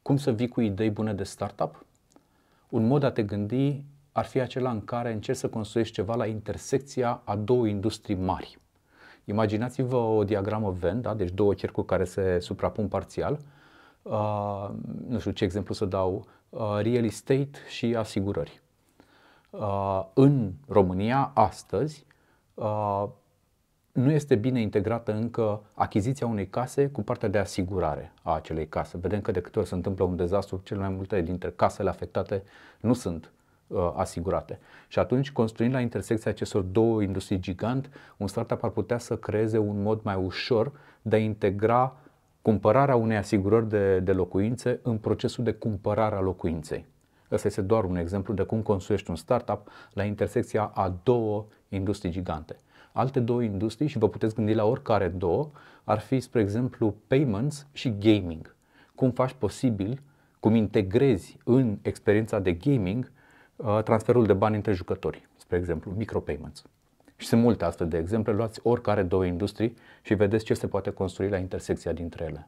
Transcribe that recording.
Cum să vii cu idei bune de startup? Un mod de a te gândi ar fi acela în care încerci să construiești ceva la intersecția a două industrii mari. Imaginați-vă o diagramă Venn, da? Deci două cercuri care se suprapun parțial. Nu știu ce exemplu să dau, real estate și asigurări. În România, astăzi, nu este bine integrată încă achiziția unei case cu partea de asigurare a acelei case. Vedem că de câte ori se întâmplă un dezastru, cele mai multe dintre casele afectate nu sunt asigurate. Și atunci, construind la intersecția acestor două industrii gigant, un startup ar putea să creeze un mod mai ușor de a integra cumpărarea unei asigurări de locuințe în procesul de cumpărare a locuinței. Ăsta este doar un exemplu de cum construiești un startup la intersecția a două industrii gigante. Alte două industrii, și vă puteți gândi la oricare două, ar fi, spre exemplu, payments și gaming. Cum faci posibil, cum integrezi în experiența de gaming transferul de bani între jucători, spre exemplu, micropayments. Și sunt multe astfel de exemple, luați oricare două industrii și vedeți ce se poate construi la intersecția dintre ele.